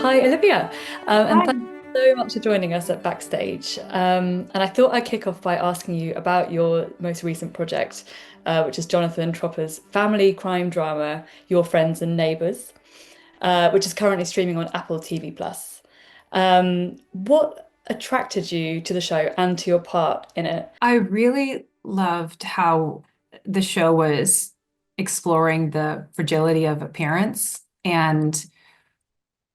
Hi, Olivia, and Hi. thank you so much for joining us at Backstage. And I thought I'd kick off by asking you about your most recent project, which is Jonathan Tropper's family crime drama, Your Friends and Neighbours, which is currently streaming on Apple TV Plus. What attracted you to the show and to your part in it? I really loved how the show was exploring the fragility of appearance and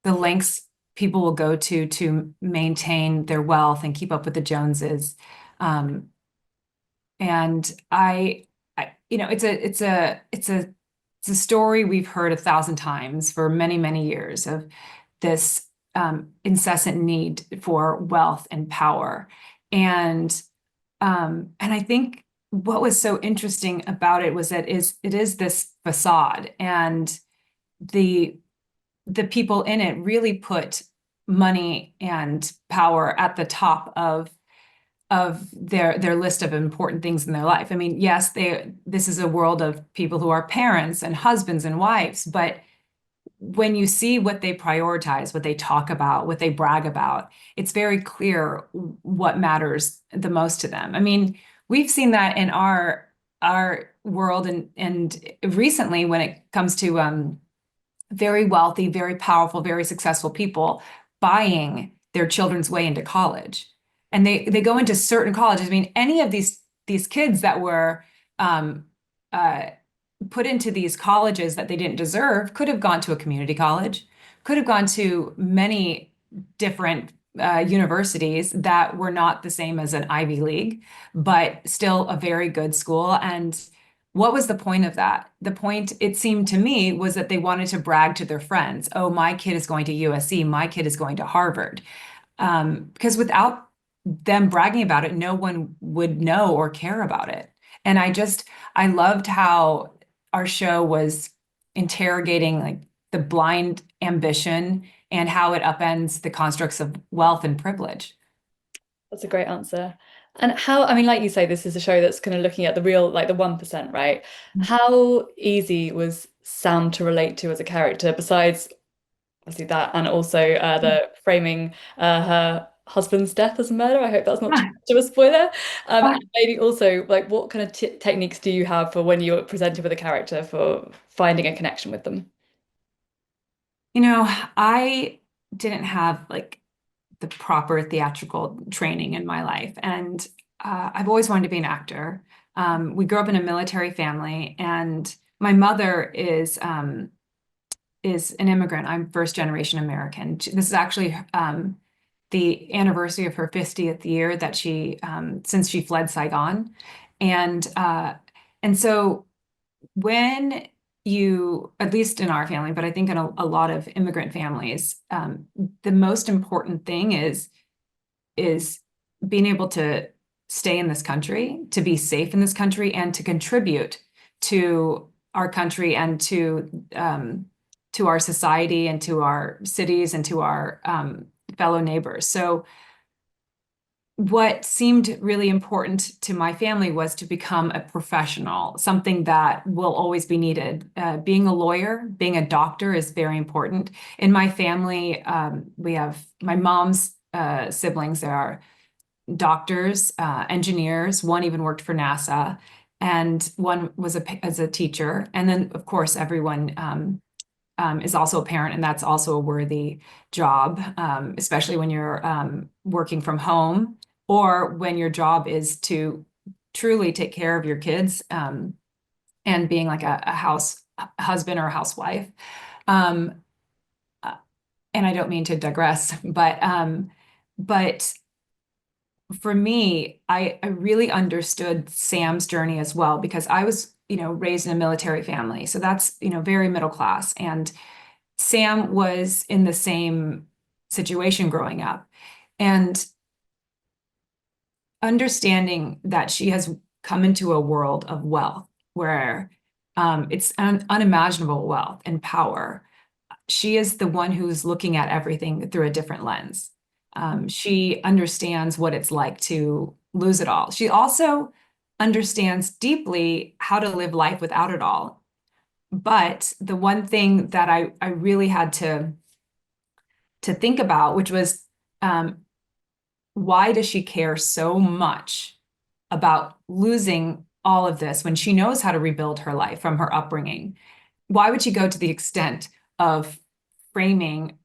the lengths people will go to maintain their wealth and keep up with the Joneses. Um, and it's a story we've heard 1,000 times for many, many years of this incessant need for wealth and power. And I think what was so interesting about it was that it is this facade, and the the people in it really put money and power at the top of their list of important things in their life. I mean, yes, this is a world of people who are parents and husbands and wives, but when you see what they prioritize, what they talk about, what they brag about, it's very clear what matters the most to them. I mean, we've seen that in our world, and recently when it comes to very wealthy, very powerful, very successful people buying their children's way into college. And they go into certain colleges. I mean, any of these kids that were um, uh, put into these colleges that they didn't deserve could have gone to a community college, could have gone to many different universities that were not the same as an Ivy League, but still a very good school. And what was the point of that? The point, it seemed to me, was that they wanted to brag to their friends. Oh, my kid is going to USC. My kid is going to Harvard. Because without them bragging about it, no one would know or care about it. And I loved how our show was interrogating like the blind ambition and how it upends the constructs of wealth and privilege. That's a great answer. And how, I mean, like you say, this is a show that's kind of looking at the real, like the 1%, right? How easy was Sam to relate to as a character, besides obviously that, and also the framing her husband's death as a murder? I hope that's not too much of a spoiler. And maybe also, like, what kind of t techniques do you have for when you're presented with a character for finding a connection with them? You know, I didn't have like the proper theatrical training in my life, and I've always wanted to be an actor. We grew up in a military family, and my mother is an immigrant. I'm first generation American. This is actually the anniversary of her 50th year that she since she fled Saigon, and uh, and so when you, at least in our family, but I think in a lot of immigrant families, the most important thing is being able to stay in this country, to be safe in this country, and to contribute to our country and to our society and to our cities and to our fellow neighbors. So what seemed really important to my family was to become a professional, something that will always be needed. Being a lawyer, being a doctor is very important. In my family, we have my mom's siblings. There are doctors, engineers. One even worked for NASA, and one was as a teacher. And then, of course, everyone is also a parent, and that's also a worthy job, especially when you're working from home or when your job is to truly take care of your kids and being like a house husband or a housewife. Um, uh, and I don't mean to digress, but for me, I really understood Sam's journey as well because I was, raised in a military family. So that's, very middle class. And Sam was in the same situation growing up. And understanding that she has come into a world of wealth where it's unimaginable wealth and power. She is the one who's looking at everything through a different lens. She understands what it's like to lose it all. She also understands deeply how to live life without it all. But the one thing that I really had to to think about, which was, um, why does she care so much about losing all of this when she knows how to rebuild her life from her upbringing? Why would she go to the extent of framing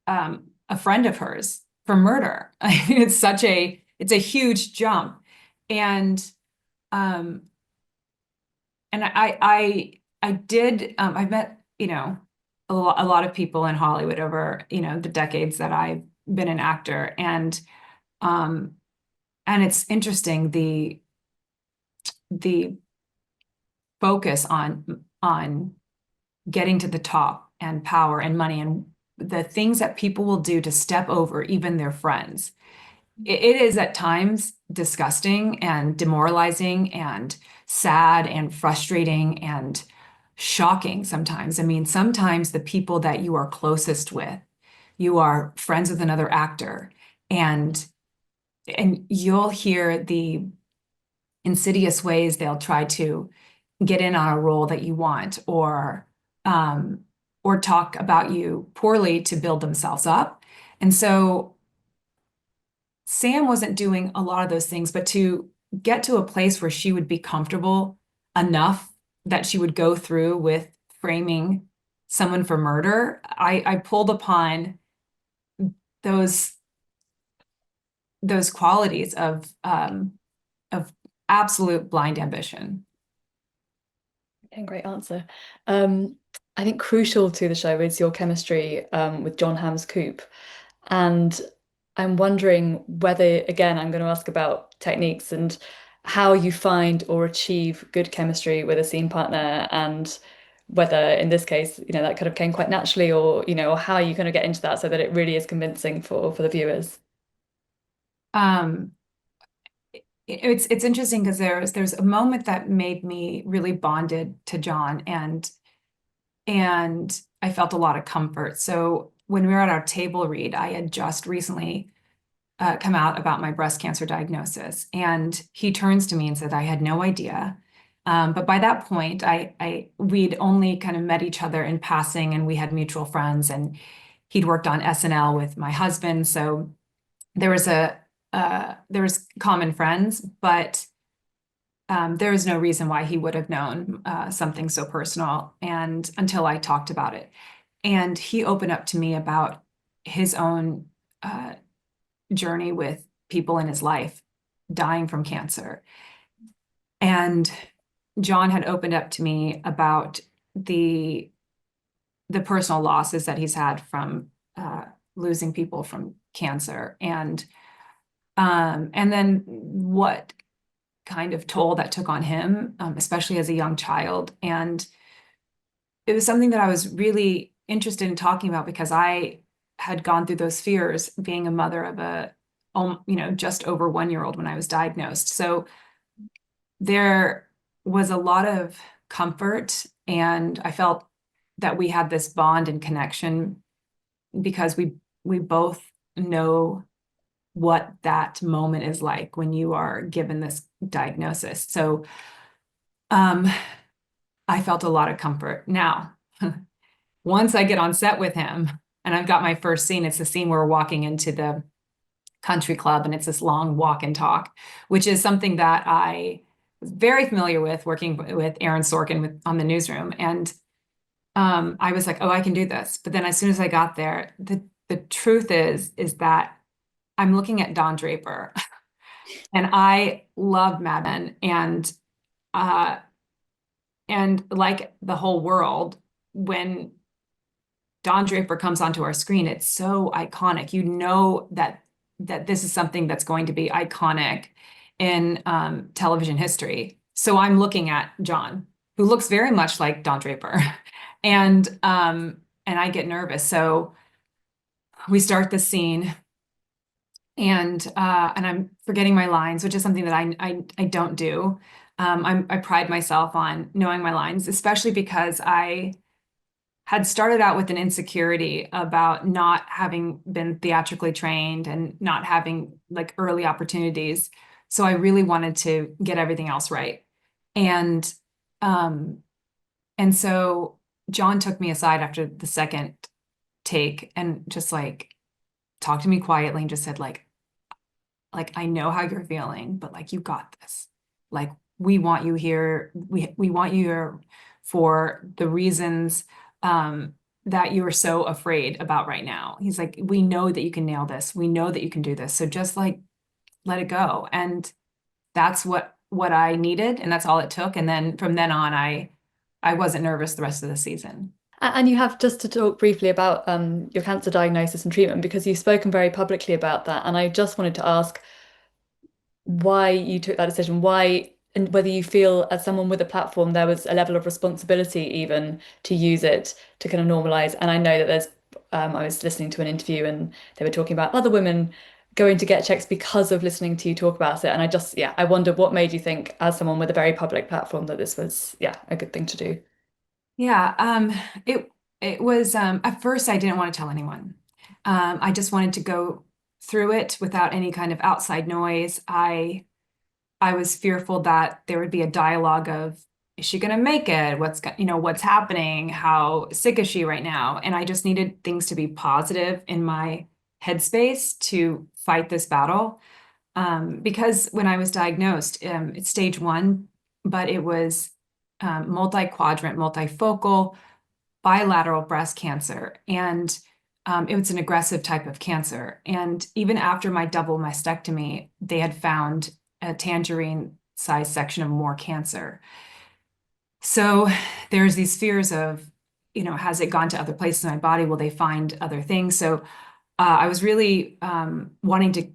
a friend of hers for murder? It's a huge jump, and um, I've met, a lot of people in Hollywood over, the decades that I've been an actor, um, and it's interesting the focus on getting to the top and power and money and the things that people will do to step over even their friends. It is at times disgusting and demoralizing and sad and frustrating and shocking sometimes. I mean, sometimes the people that you are closest with, you are friends with another actor, and you'll hear the insidious ways they'll try to get in on a role that you want, um, or talk about you poorly to build themselves up. And so Sam wasn't doing a lot of those things, but to get to a place where she would be comfortable enough that she would go through with framing someone for murder, I pulled upon those those qualities of absolute blind ambition. And great answer. Um, I think crucial to the show is your chemistry with John Hamm's Coop. And I'm wondering whether, again, I'm going to ask about techniques and how you find or achieve good chemistry with a scene partner, and whether in this case, that kind of came quite naturally, or, or how you kind of get into that so that it really is convincing for the viewers. Um, it's interesting because there's a moment that made me really bonded to John, and I felt a lot of comfort. So when we were at our table read, I had just recently come out about my breast cancer diagnosis, and he turns to me and said, "I had no idea." But by that point, we'd only kind of met each other in passing, and we had mutual friends, and he'd worked on SNL with my husband, so there was there was common friends, but there was no reason why he would have known something so personal, and until I talked about it. And he opened up to me about his own uh, journey with people in his life dying from cancer. And John had opened up to me about the the personal losses that he's had from losing people from cancer, and then what kind of toll that took on him, especially as a young child. And it was something that I was really interested in talking about because I had gone through those fears being a mother of just over 1 year old when I was diagnosed. So there was a lot of comfort, and I felt that we had this bond and connection because we both know what that moment is like when you are given this diagnosis. So um, I felt a lot of comfort. Now, once I get on set with him and I've got my first scene, it's the scene where we're walking into the country club, and it's this long walk and talk, which is something that I was very familiar with working with Aaron Sorkin on the newsroom. And I was like, oh, I can do this. But then as soon as I got there, the truth is that I'm looking at Don Draper, and I love Mad Men, uh, and like the whole world, when Don Draper comes onto our screen, it's so iconic. You know that this is something that's going to be iconic in television history. So I'm looking at John, who looks very much like Don Draper, and I get nervous. So we start the scene, and I'm forgetting my lines, which is something that I don't do. I pride myself on knowing my lines, especially because I had started out with an insecurity about not having been theatrically trained and not having like early opportunities. So I really wanted to get everything else right. And um, and so John took me aside after the second take and just like talked to me quietly and just said like I know how you're feeling, but like you got this. Like we want you here. We want you here for the reasons that you're so afraid about right now. He's like, we know that you can nail this. We know that you can do this. So just like let it go. And that's what I needed, and that's all it took. And then from then on, I wasn't nervous the rest of the season. And you have just to talk briefly about your cancer diagnosis and treatment because you've spoken very publicly about that. And I just wanted to ask why you took that decision, why, and whether you feel as someone with a platform, there was a level of responsibility even to use it to kind of normalize. And I know that I was listening to an interview and they were talking about other women going to get checks because of listening to you talk about it. And yeah, I wonder what made you think, as someone with a very public platform, that this was, yeah, a good thing to do. Yeah, it it was at first I didn't want to tell anyone. I just wanted to go through it without any kind of outside noise. I was fearful that there would be a dialogue of, is she going to make it? What's happening? How sick is she right now? And I just needed things to be positive in my headspace to fight this battle. Because when I was diagnosed, it's stage one, but it was multi-quadrant, multifocal, bilateral breast cancer. And it was an aggressive type of cancer. And even after my double mastectomy, they had found a tangerine sized section of more cancer. So there's these fears of, has it gone to other places in my body? Will they find other things? So I was really wanting to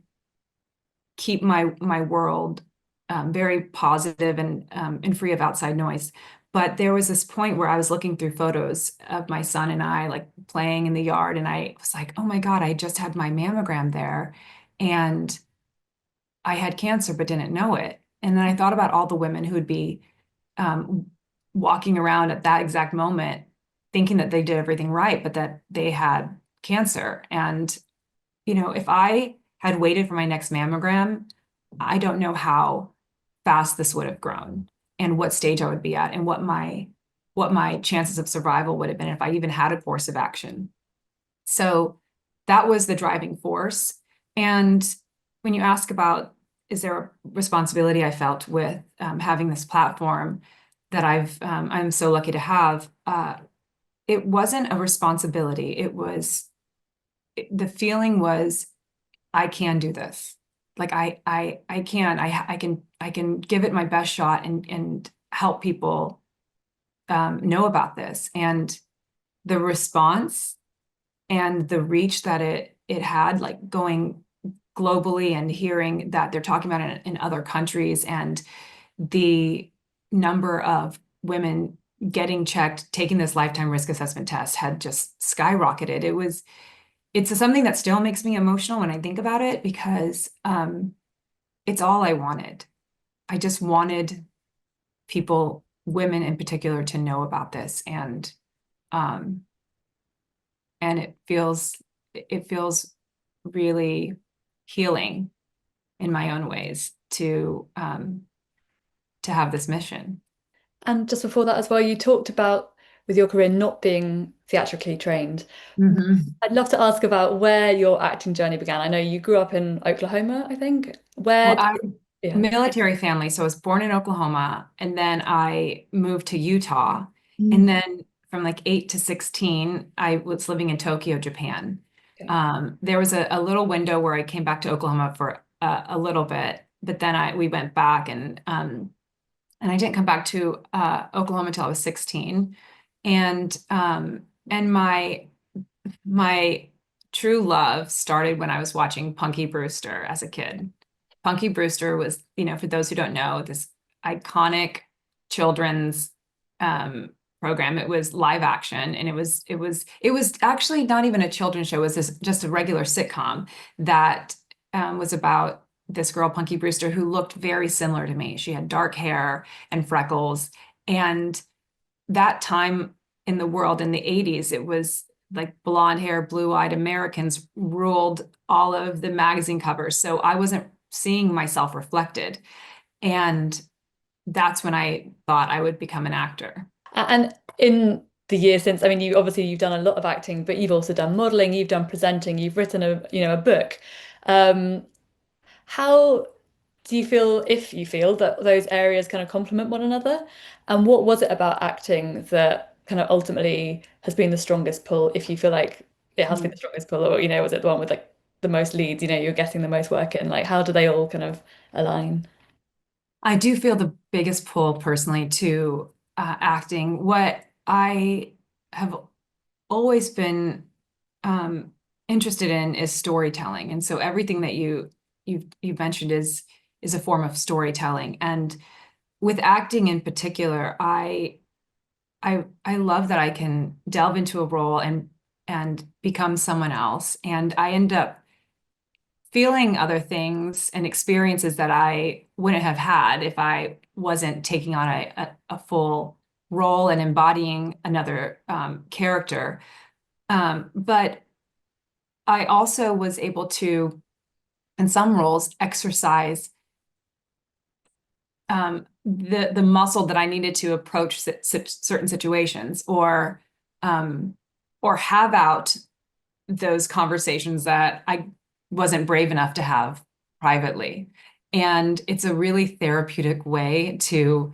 keep my world very positive and free of outside noise. But there was this point where I was looking through photos of my son and I like playing in the yard, and I was like, oh my God, I just had my mammogram there, and I had cancer but didn't know it. And then I thought about all the women who would be um, walking around at that exact moment thinking that they did everything right, but that they had cancer. And if I had waited for my next mammogram, I don't know how fast this would have grown and what stage I would be at and what my chances of survival would have been if I even had a course of action. So that was the driving force. And when you ask about, is there a responsibility I felt with having this platform that I'm so lucky to have, it wasn't a responsibility. The feeling was, I can do this. Like I can give it my best shot and help people know about this. And the response and the reach that it had, like going globally and hearing that they're talking about it in other countries, and the number of women getting checked, taking this lifetime risk assessment test had just skyrocketed. It's something that still makes me emotional when I think about it because it's all I wanted. I just wanted people, women in particular, to know about this, um, and it feels really healing in my own ways to have this mission. And just before that as well, you talked about with your career not being theatrically trained. Mhm. I'd love to ask about where your acting journey began. I know you grew up in Oklahoma, I think. Well, Where did I'm yeah. military family, so I was born in Oklahoma, and then I moved to Utah, and Mm. then from like 8 to 16, I was living in Tokyo, Japan. Okay. There was a little window where I came back to Oklahoma for a little bit, but then we went back, and I didn't come back to Oklahoma until I was 16, and my true love started when I was watching Punky Brewster as a kid. Punky Brewster was, for those who don't know, this iconic children's um, program. It was live action, and it was actually not even a children's show. It was just a regular sitcom that was about this girl, Punky Brewster, who looked very similar to me. She had dark hair and freckles, and that time in the world in the 80s, it was like blonde hair, blue-eyed Americans ruled all of the magazine covers. So I wasn't seeing myself reflected. And that's when I thought I would become an actor. And in the year since? I mean, you obviously you've done a lot of acting, but you've also done modeling, you've done presenting, you've written a, a book. Um, how do you feel, if you feel that those areas kind of complement one another? And what was it about acting that kind of ultimately has been the strongest pull, if you feel like it has been the strongest pull, or, was it the one with like the most leads, you're getting the most work in? Like, how do they all kind of align? I do feel the biggest pull personally to acting. What I have always been um, interested in is storytelling, and so everything that you've mentioned is a form of storytelling. And with acting in particular, I love that I can delve into a role and become someone else, and I end up feeling other things and experiences that I wouldn't have had if I wasn't taking on a full role and embodying another character. But I also was able to, in some roles, exercise the muscle that I needed to approach certain situations, or have out those conversations that I wasn't brave enough to have privately. And it's a really therapeutic way to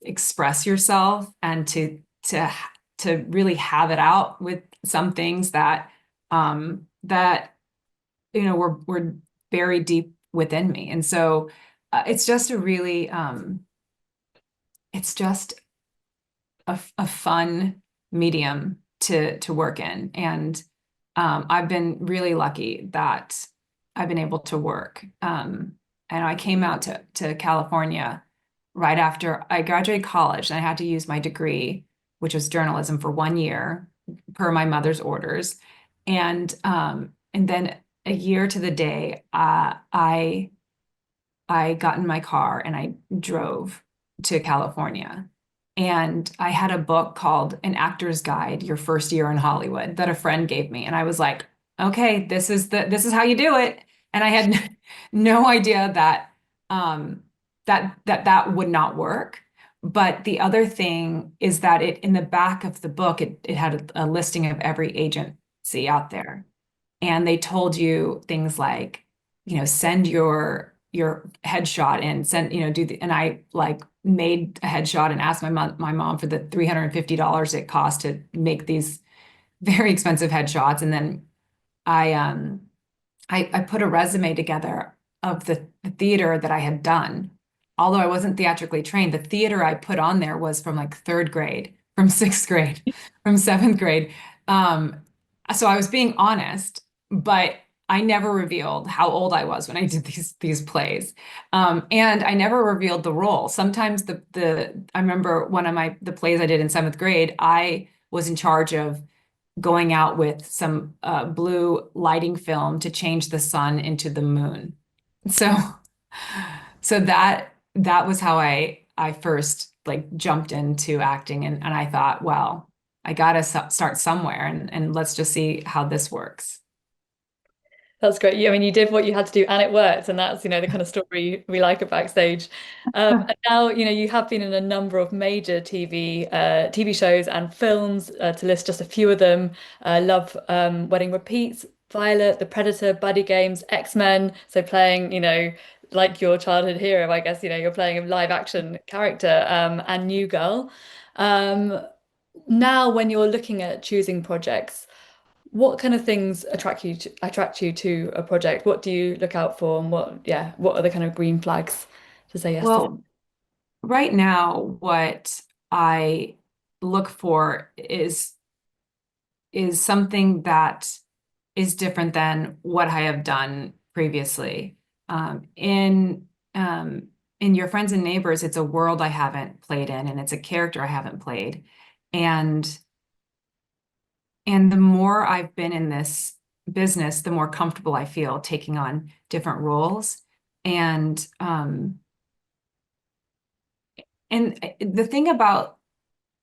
express yourself and to really have it out with some things that were buried deep within me. And so it's just a really it's just a fun medium to work in. And I've been really lucky that I've been able to work. And I came out to California right after I graduated college, and I had to use my degree, which was journalism, for 1 year per my mother's orders. And then a year to the day, I got in my car and I drove to California. And I had a book called An Actor's Guide, Your First Year in Hollywood, that a friend gave me. And I was like, okay, this is how you do it. And I had no idea that would not work. But the other thing is that it in the back of the book, it had a listing of every agency out there. And they told you things like, send your headshot and send, do the, and I like made a headshot and asked my mom for the $350 it cost to make these very expensive headshots. And then I I put a resume together of the theater that I had done. Although I wasn't theatrically trained, the theater I put on there was from like third grade, from sixth grade, from seventh grade. Um, so I was being honest, but I never revealed how old I was when I did these plays. And I never revealed the role. Sometimes the I remember one of the plays I did in seventh grade, I was in charge of going out with some blue lighting film to change the sun into the moon. So that was how I first like jumped into acting, and I thought, well, I gotta start somewhere, and let's just see how this works. That's great. I mean, you did what you had to do and it worked. And that's, the kind of story we like at Backstage. And now, you have been in a number of major TV shows and films, to list just a few of them. Love, Wedding Repeats, Violet, The Predator, Buddy Games, X-Men. So playing, like your childhood hero, I guess, you're playing a live action character, and New Girl. Um, Now, when you're looking at choosing projects, what kind of things attract you to a project? What do you look out for, and what are the kind of green flags to say yes to? Well, right now, what I look for is something that is different than what I have done previously. In Your Friends and Neighbors, it's a world I haven't played in, and it's a character I haven't played. And and the more I've been in this business, the more comfortable I feel taking on different roles. And the thing about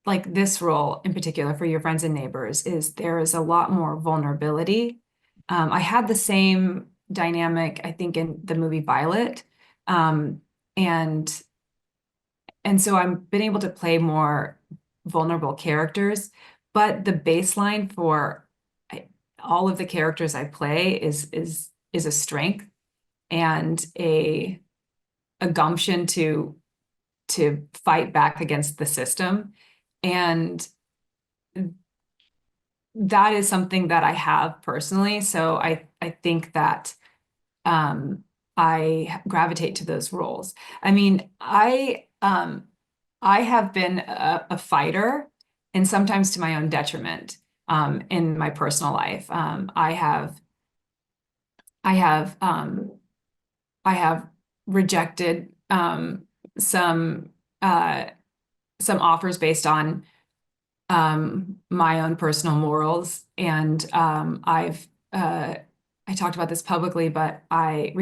like this role in particular for Your Friends and Neighbors is there is a lot more vulnerability. I had the same dynamic, I think, in the movie Violet. Um, and and so I've been able to play more vulnerable characters, but the baseline for all of the characters I play is a strength and a gumption to fight back against the system. And that is something that I have personally. So I think that I gravitate to those roles. I mean, I have been a fighter, and sometimes to my own detriment, in my personal life. I have I have rejected some some offers based on my own personal morals, and I talked about this publicly, but I've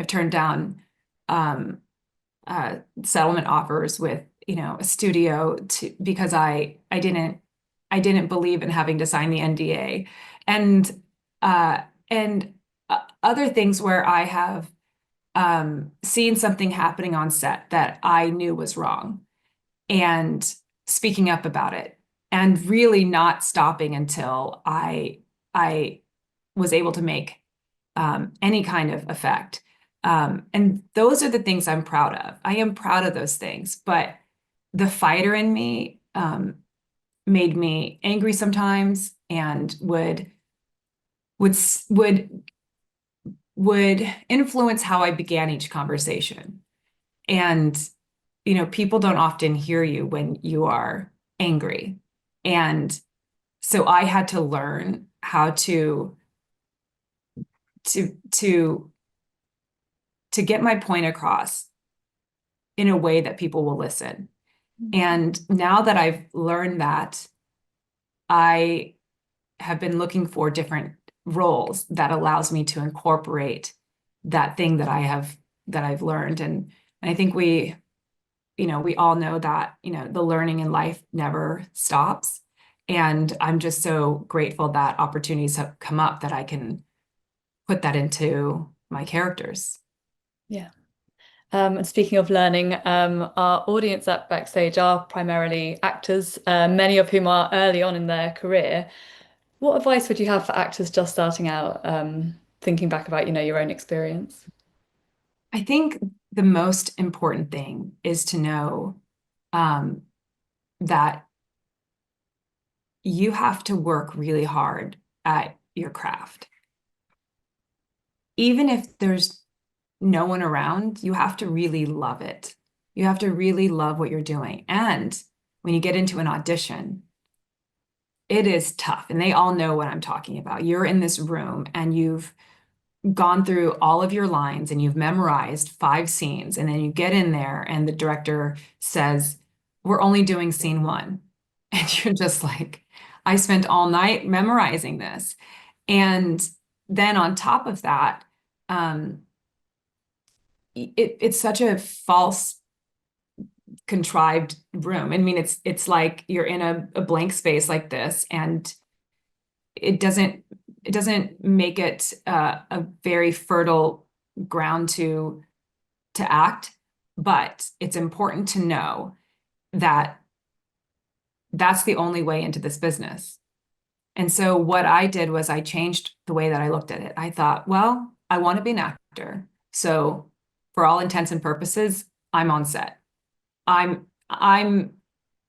turned down um, settlement offers with, you know, a studio because I didn't believe in having to sign the NDA, and uh, and other things where I have seen something happening on set that I knew was wrong and speaking up about it and really not stopping until I was able to make any kind of effect. And those are the things I'm proud of. I am proud of those things, but the fighter in me made me angry sometimes and would would would influence how I began each conversation. And you know, people don't often hear you when you are angry. And so I had to learn how to to to get my point across in a way that people will listen. And now that I've learned that, I have been looking for different roles that allows me to incorporate that thing that I've learned. And I think you know, we all know that, you know, the learning in life never stops. And I'm just so grateful that opportunities have come up that I can put that into my characters. Yeah. And speaking of learning, our audience at Backstage are primarily actors, many of whom are early on in their career. What advice would you have for actors just starting out, thinking back about, you know, your own experience? I think the most important thing is to know um, that you have to work really hard at your craft. Even if there's no one around, you have to really love it. You have to really love what you're doing. And when you get into an audition, it is tough. And they all know what I'm talking about. You're in this room and you've gone through all of your lines and you've memorized 5 scenes. And then you get in there and the director says, "We're only doing scene one." And you're just like, I spent all night memorizing this. And then on top of that, um, it's such a false contrived room. I mean, it's like you're in a blank space like this, and it doesn't make it a very fertile ground to act. But it's important to know that that's the only way into this business. And so what I did was I changed the way that I looked at it. I thought, well, I want to be an actor. So for all intents and purposes, I'm on set. I'm I'm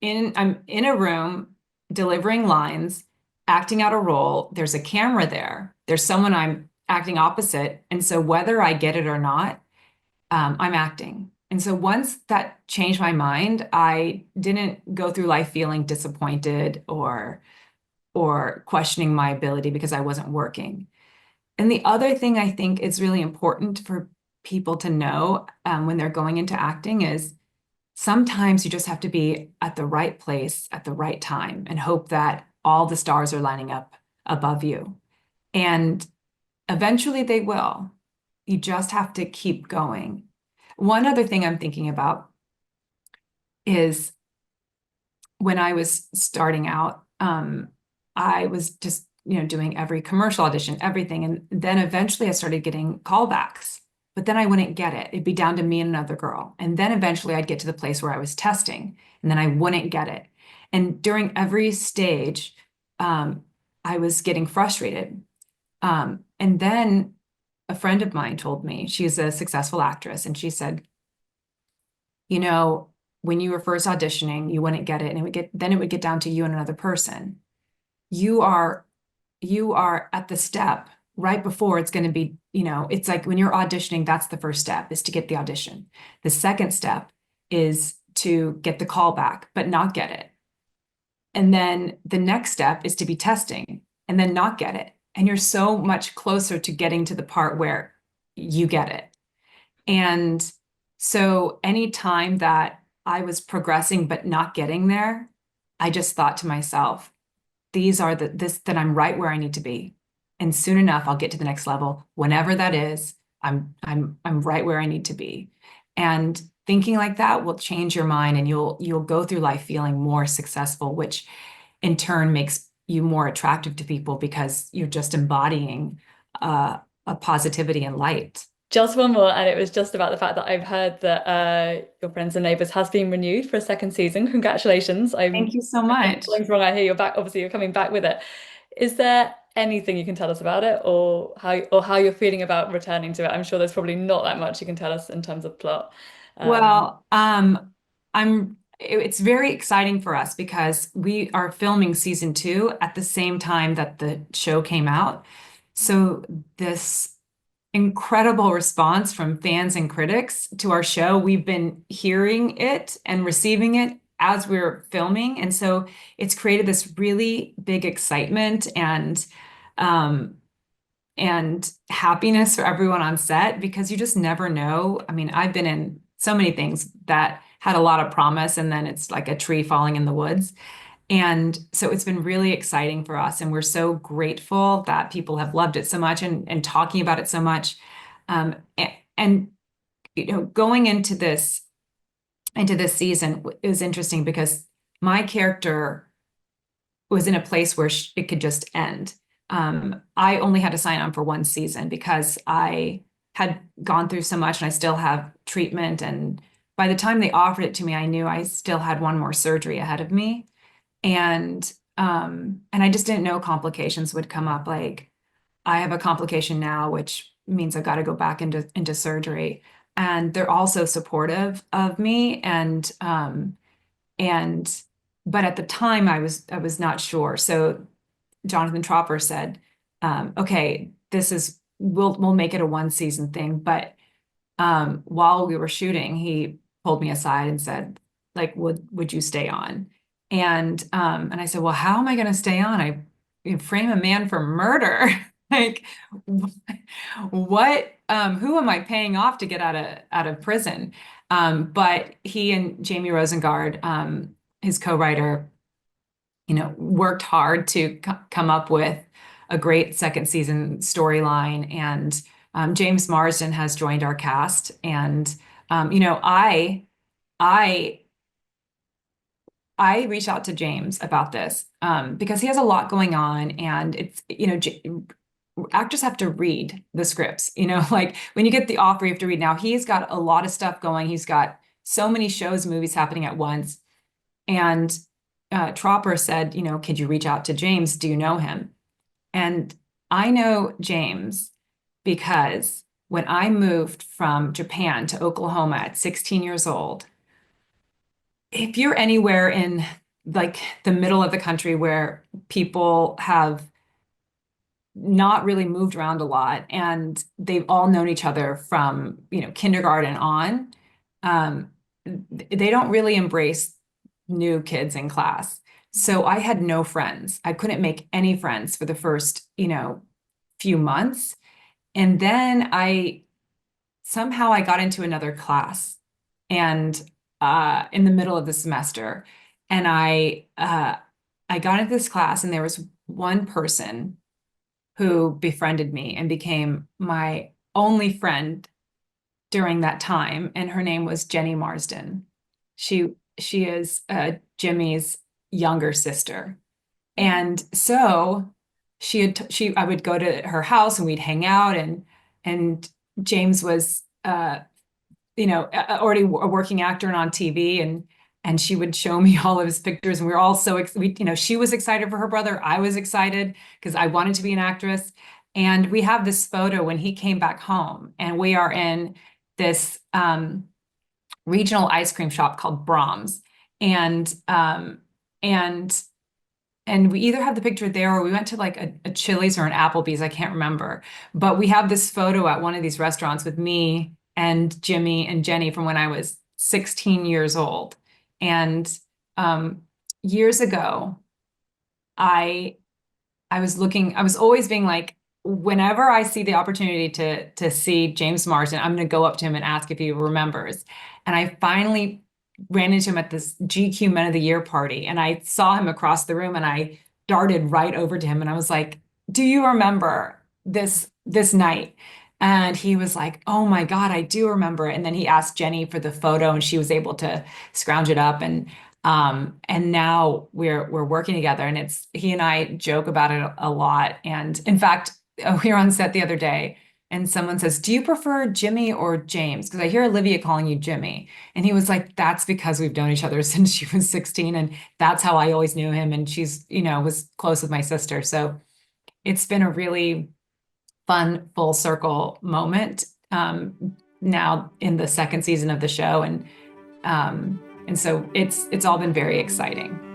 in a room delivering lines, acting out a role. There's a camera there. There's someone I'm acting opposite. And so whether I get it or not, I'm acting. And so once that changed my mind, I didn't go through life feeling disappointed or questioning my ability because I wasn't working. And the other thing I think is really important for people to know when they're going into acting is sometimes you just have to be at the right place at the right time and hope that all the stars are lining up above you. And eventually they will. You just have to keep going. One other thing I'm thinking about is when I was starting out, I was just, you know, doing every commercial audition, everything. And then eventually I started getting callbacks. but then I wouldn't get it. It'd be down to me and another girl. And then eventually I'd get to the place where I was testing, and then I wouldn't get it. And during every stage, um, I was getting frustrated. And then a friend of mine told me, she's a successful actress, and she said, you know, when you were first auditioning, you wouldn't get it, and then it would get down to you and another person. You are you are at the step right before it's going to be, it's like when you're auditioning, that's the first step is to get the audition. The second step is to get the call back, but not get it. And then the next step is to be testing and then not get it. And you're so much closer to getting to the part where you get it. And so anytime that I was progressing but not getting there, I just thought to myself, these are that I'm right where I need to be. And soon enough, I'll get to the next level. Whenever that is, I'm right where I need to be. And thinking like that will change your mind, and you'll go through life feeling more successful, which in turn makes you more attractive to people because you're just embodying a positivity and light. Just one more, and it was just about the fact that I've heard that your Friends and Neighbours has been renewed for a second season. Congratulations. Thank you so If much. something's wrong, I hear you're back. Obviously, you're coming back with it. Is there anything you can tell us about it, or how you're feeling about returning to it? I'm sure there's probably not that much you can tell us in terms of plot. Um, Well, it's very exciting for us because we are filming season 2 at the same time that the show came out. So this incredible response from fans and critics to our show, we've been hearing it and receiving it as we're filming. And so it's created this really big excitement um, and happiness for everyone on set because you just never know. I mean, I've been in so many things that had a lot of promise and then it's like a tree falling in the woods. And so it's been really exciting for us. And we're so grateful that people have loved it so much and talking about it so much. And going into this season is interesting because my character was in a place where it could just end. I only had to sign on for one season because I had gone through so much and I still have treatment. And by the time they offered it to me, I knew I still had one more surgery ahead of me. And I just didn't know complications would come up. Like I have a complication now, which means I've got to go back into surgery. And they're also supportive of me. And but at the time I was not sure. So Jonathan Tropper said, okay, we'll make it a one season thing. But while we were shooting, he pulled me aside and said, like, would you stay on? And I said, well, how am I going to stay on? Frame a man for murder. Like, what? Who am I paying off to get out of prison? But he and Jamie Rosengard, his co-writer, worked hard to come up with a great second season storyline. And James Marsden has joined our cast. And I I reached out to James about this because he has a lot going on, and it's actors have to read the scripts. Like when you get the offer, you have to read. Now he's got a lot of stuff going. He's got so many shows, movies happening at once, and Tropper said, could you reach out to James? Do you know him? And I know James because when I moved from Japan to Oklahoma at 16 years old, if you're anywhere in like the middle of the country where people have not really moved around a lot and they've all known each other from, kindergarten on, um, they don't really embrace new kids in class. So I had no friends. I couldn't make any friends for the first, few months. And then I got into another class and in the middle of the semester. And I got into this class and there was one person who befriended me and became my only friend during that time. And her name was Jenny Marsden. She is Jimmy's younger sister. And so I would go to her house and we'd hang out and James was already a working actor and on TV, and she would show me all of his pictures, and we were all she was excited for her brother. I was excited because I wanted to be an actress. And we have this photo when he came back home, and we are in this regional ice cream shop called Brahms. And and and we either have the picture there or we went to like a Chili's or an Applebee's, I can't remember. But we have this photo at one of these restaurants with me and Jimmy and Jenny from when I was 16 years old. And um, years ago, I I was always being like, whenever I see the opportunity to see James Marsden, I'm going to go up to him and ask if he remembers. And I finally ran into him at this GQ Men of the Year party, and I saw him across the room, and I darted right over to him, and I was like, "Do you remember this night?" And he was like, "Oh my God, I do remember it." And then he asked Jenny for the photo, and she was able to scrounge it up. And now we're working together, and it's he and I joke about it a lot. And in fact, we were on set the other day, and someone says, "Do you prefer Jimmy or James?" Because I hear Olivia calling you Jimmy. And he was like, "That's because we've known each other since she was 16, and that's how I always knew him. And she's, was close with my sister." So it's been a really fun full circle moment now in the second season of the show. And so it's all been very exciting.